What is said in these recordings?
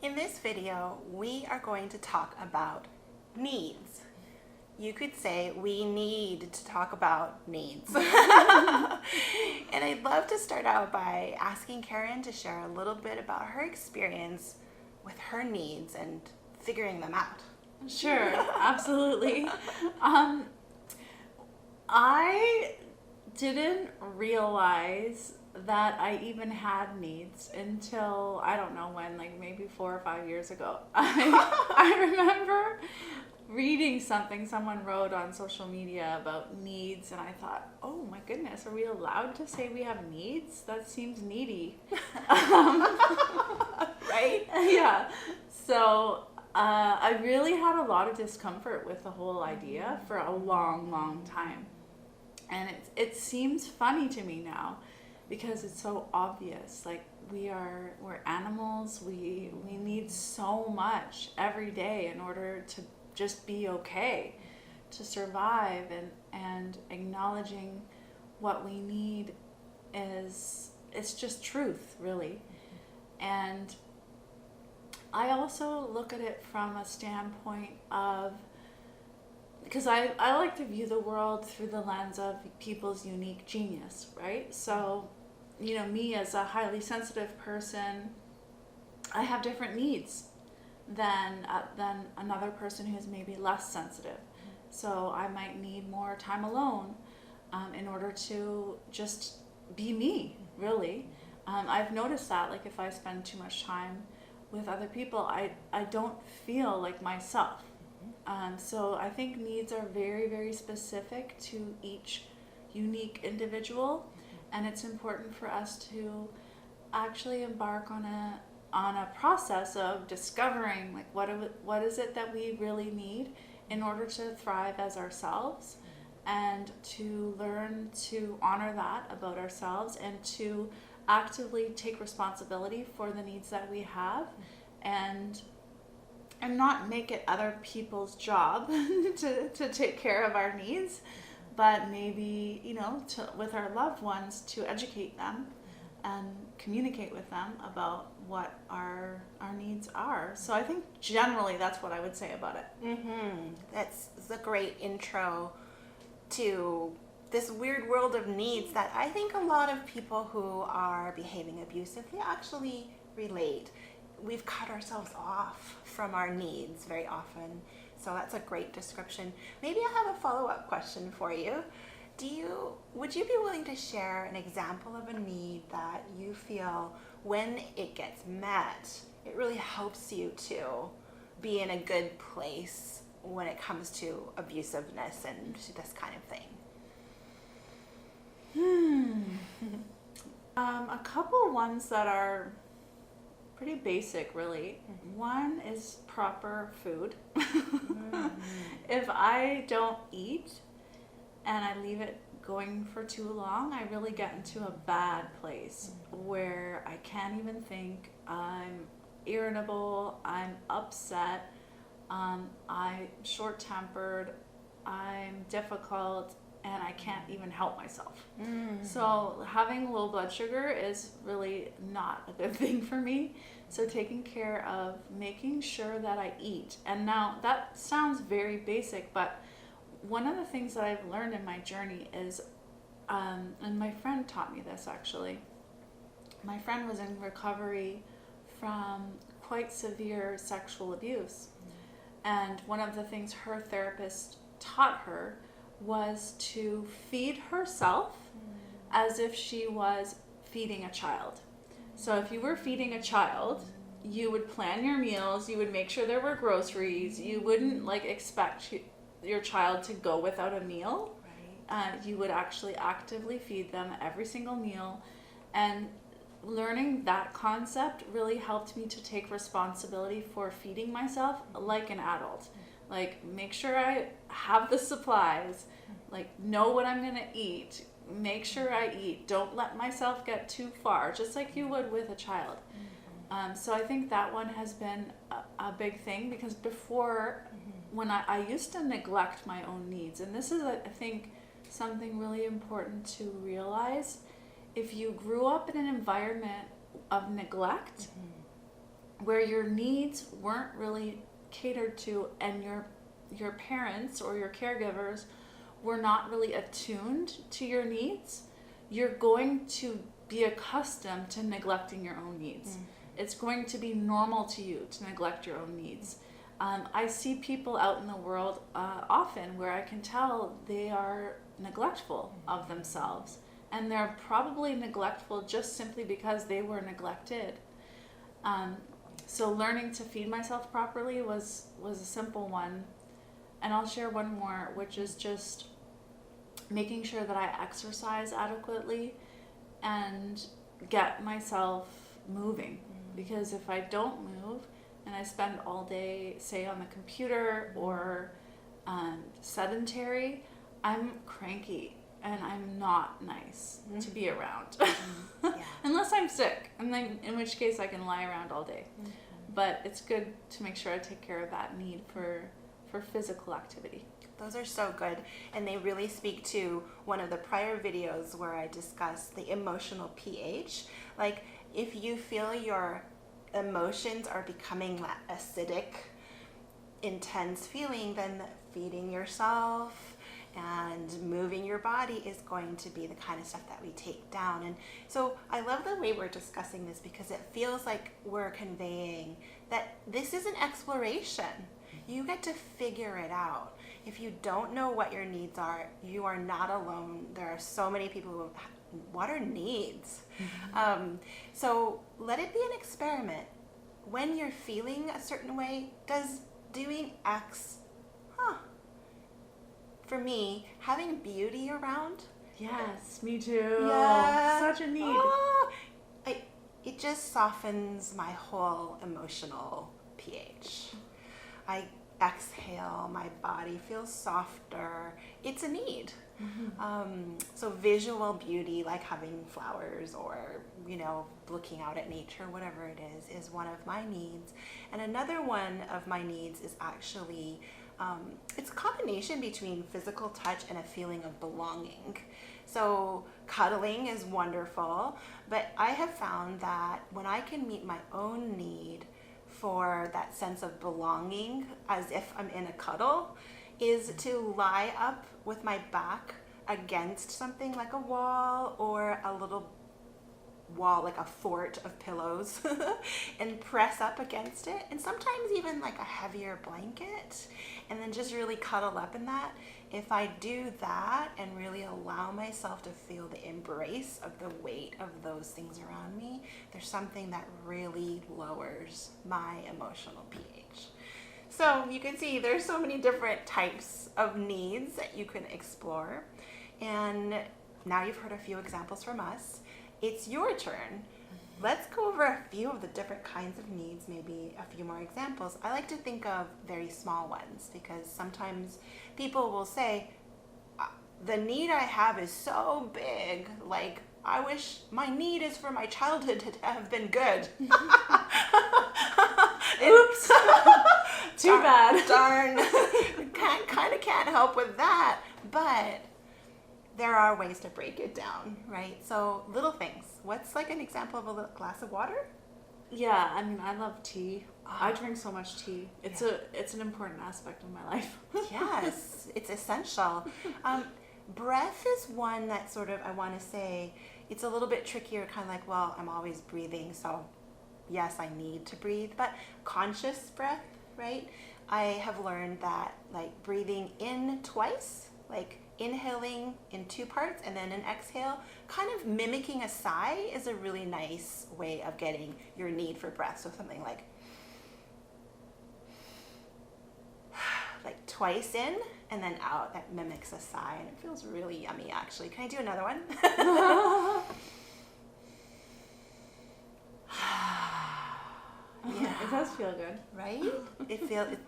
In this video, we are going to talk about needs. You could say we need to talk about needs. And I'd love to start out by asking Karen to share a little bit about her experience with her needs and figuring them out. Sure, absolutely. I didn't realize that I even had needs until, I don't know when, like maybe 4 or 5 years ago. I remember reading something someone wrote on social media about needs, and I thought, oh my goodness, are we allowed to say we have needs? That seems needy. Right? Yeah. So I really had a lot of discomfort with the whole idea for a long, long time. And it seems funny to me now because it's so obvious. Like we're animals. We need so much every day in order to just be okay, to survive, and acknowledging what we need it's just truth, really. And I also look at it from a standpoint of, because I like to view the world through the lens of people's unique genius, right? So, me as a highly sensitive person, I have different needs than another person who's maybe less sensitive. So I might need more time alone in order to just be me, really. I've noticed that, like if I spend too much time with other people, I don't feel like myself. So I think needs are very, very specific to each unique individual, and it's important for us to actually embark on a process of discovering like what is it that we really need in order to thrive as ourselves, and to learn to honor that about ourselves and to actively take responsibility for the needs that we have, and not make it other people's job to take care of our needs, but maybe, with our loved ones, to educate them and communicate with them about what our needs are. So I think generally that's what I would say about it. That's a great intro to this weird world of needs that I think a lot of people who are behaving abusively actually relate. We've cut ourselves off from our needs very often. So that's a great description. Maybe I have a follow-up question for you. Would you be willing to share an example of a need that you feel when it gets met, it really helps you to be in a good place when it comes to abusiveness and this kind of thing? A couple ones that are pretty basic, really. One is proper food. If I don't eat and I leave it going for too long, I really get into a bad place where I can't even think. I'm irritable, I'm upset, I'm short-tempered, I'm difficult, and I can't even help myself. So having low blood sugar is really not a good thing for me. So taking care of making sure that I eat. And now that sounds very basic, but one of the things that I've learned in my journey is, and my friend taught me this actually. My friend was in recovery from quite severe sexual abuse. And one of the things her therapist taught her was to feed herself as if she was feeding a child. So if you were feeding a child, you would plan your meals, you would make sure there were groceries, you wouldn't expect your child to go without a meal. You would actually actively feed them every single meal. And learning that concept really helped me to take responsibility for feeding myself like an adult. Like, make sure I have the supplies, know what I'm going to eat, make sure I eat, don't let myself get too far, just like you would with a child. So I think that one has been a big thing, because before, when I used to neglect my own needs, and this is, I think, something really important to realize. If you grew up in an environment of neglect, where your needs weren't really catered to, and your parents or your caregivers were not really attuned to your needs, you're going to be accustomed to neglecting your own needs. It's going to be normal to you to neglect your own needs. I see people out in the world often where I can tell they are neglectful of themselves, and they're probably neglectful just simply because they were neglected. So learning to feed myself properly was a simple one. And I'll share one more, which is just making sure that I exercise adequately and get myself moving. Because if I don't move and I spend all day, say, on the computer or sedentary, I'm cranky and I'm not nice to be around. Yeah. Unless I'm sick, and then in which case I can lie around all day. But it's good to make sure I take care of that need for physical activity. Those are so good, and they really speak to one of the prior videos where I discussed the emotional pH. Like, if you feel your emotions are becoming that acidic, intense feeling, then feeding yourself and moving your body is going to be the kind of stuff that we take down. And so I love the way we're discussing this, because it feels like we're conveying that this is an exploration. You get to figure it out. If you don't know what your needs are, you are not alone. There are so many people who have, what are needs? So let it be an experiment. When you're feeling a certain way, does doing X, for me, having beauty around, Yes, me too. yeah, Such a need. It just softens my whole emotional pH. I exhale, my body feels softer. It's a need. So visual beauty, like having flowers or, looking out at nature, whatever it is one of my needs. And another one of my needs is actually, it's a combination between physical touch and a feeling of belonging. So cuddling is wonderful, but I have found that when I can meet my own need for that sense of belonging, as if I'm in a cuddle, is to lie up with my back against something like a wall or a little wall, like a fort of pillows, and press up against it, and sometimes even like a heavier blanket, and then just really cuddle up in that. If I do that and really allow myself to feel the embrace of the weight of those things around me, there's something that really lowers my emotional pH. So you can see there's so many different types of needs that you can explore. And now you've heard a few examples from us. It's your turn. Let's go over a few of the different kinds of needs, maybe a few more examples. I like to think of very small ones, because sometimes people will say, the need I have is so big, like, I wish my need is for my childhood to have been good. Oops. Too bad. Darn. Kind of can't help with that, but there are ways to break it down, right? So little things. What's like an example of a little glass of water? Yeah, I mean, I love tea. I drink so much tea. It's an important aspect of my life. Yes, it's essential. Breath is one that sort of, I want to say, it's a little bit trickier, kind of like, well, I'm always breathing, so yes, I need to breathe, but conscious breath, right? I have learned that, like, breathing in twice, like inhaling in 2 parts and then an exhale, kind of mimicking a sigh, is a really nice way of getting your need for breath. So something like twice in and then out, that mimics a sigh, and it feels really yummy, actually. Can I do another one? Yeah, it does feel good, right?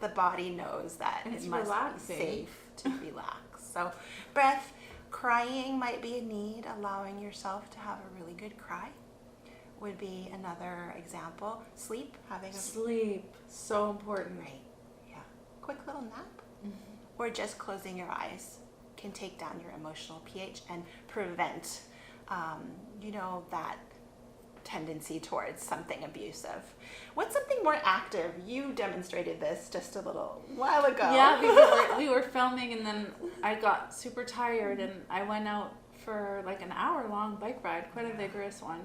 The body knows that it's it must relaxing. be safe to relax. So breath, crying might be a need. Allowing yourself to have a really good cry would be another example. Sleep, Sleep, so important. Right, yeah. Quick little nap, or just closing your eyes can take down your emotional pH and prevent, that tendency towards something abusive. What's something more active? You demonstrated this just a little while ago. Yeah, we were filming, and then I got super tired, and I went out for like an hour-long bike ride, quite a vigorous one.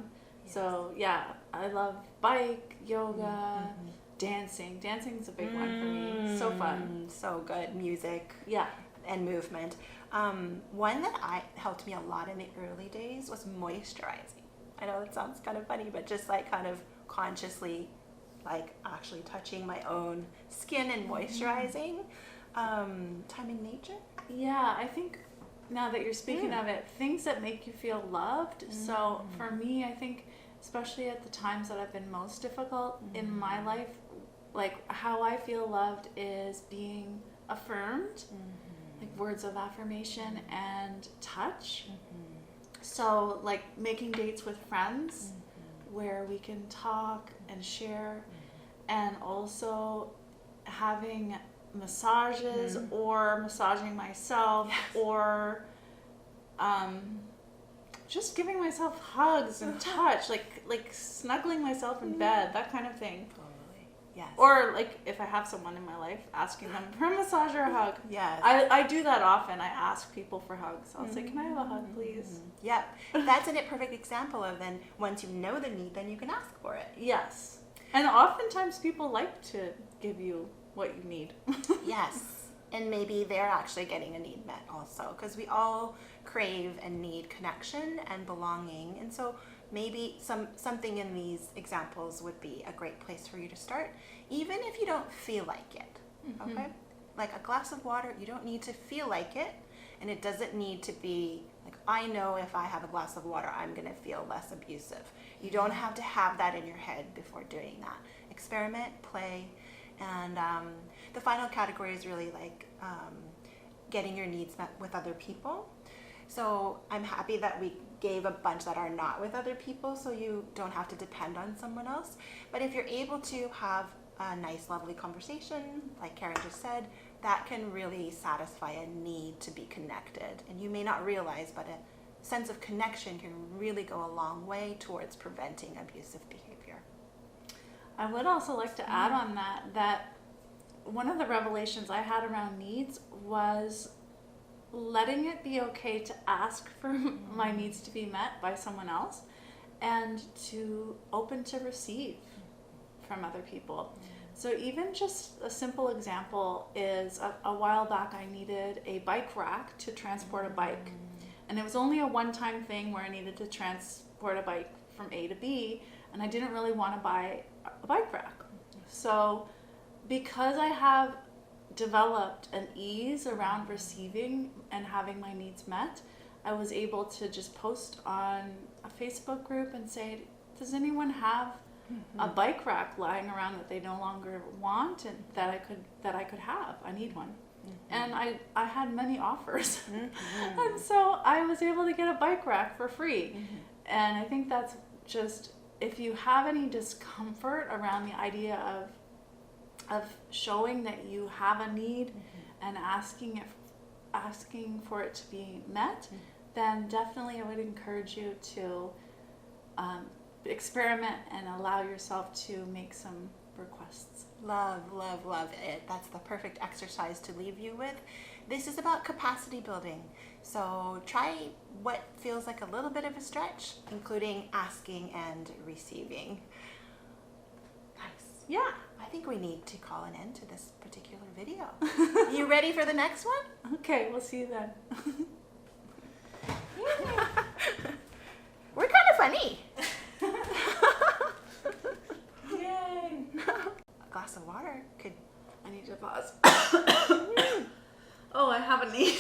Yes. So yeah, I love bike, yoga, dancing. Dancing's a big one for me. So fun. So good. Music. Yeah. And movement. One that helped me a lot in the early days was moisturizing. I know that sounds kind of funny, but just like kind of consciously, like actually touching my own skin and moisturizing. Time in nature. Yeah, I think now that you're speaking of it, things that make you feel loved. So for me, I think especially at the times that have been most difficult in my life, like how I feel loved is being affirmed, like words of affirmation and touch. So like making dates with friends where we can talk and share, and also having massages or massaging myself, or just giving myself hugs and touch, like snuggling myself in bed, that kind of thing. Totally. Yes. Or like if I have someone in my life, asking them for a massage or a hug. Yes. I do that often. I ask people for hugs. I'll say, can I have a hug, please? Yep. That's a perfect example of then once you know the need, then you can ask for it. Yes. And oftentimes people like to give you what you need. Yes. And maybe they're actually getting a need met also, because we all crave and need connection and belonging. And so maybe something in these examples would be a great place for you to start, even if you don't feel like it. Okay? Like a glass of water, you don't need to feel like it, and it doesn't need to be like, I know if I have a glass of water, I'm going to feel less abusive. You don't have to have that in your head before doing that. Experiment, play, and the final category is really like getting your needs met with other people. So I'm happy that we gave a bunch that are not with other people, so you don't have to depend on someone else. But if you're able to have a nice, lovely conversation, like Karen just said, that can really satisfy a need to be connected. And you may not realize, but a sense of connection can really go a long way towards preventing abusive behavior. I would also like to add on that one of the revelations I had around needs was letting it be okay to ask for my needs to be met by someone else, and to open to receive from other people. So even just a simple example is a while back I needed a bike rack to transport a bike, and it was only a one-time thing where I needed to transport a bike from A to B, and I didn't really want to buy a bike rack. So because I have developed an ease around receiving and having my needs met, I was able to just post on a Facebook group and say, does anyone have a bike rack lying around that they no longer want and that I could have? I need one. And I had many offers. And so I was able to get a bike rack for free. And I think that's just, if you have any discomfort around the idea of showing that you have a need and asking for it to be met, then definitely I would encourage you to experiment and allow yourself to make some requests. Love, love, love it. That's the perfect exercise to leave you with. This is about capacity building. So try what feels like a little bit of a stretch, including asking and receiving. Nice. Yeah. I think we need to call an end to this particular video. You ready for the next one? Okay, we'll see you then. We're kind of funny. Yay! A glass of water could... I need to pause. Oh, I have a need.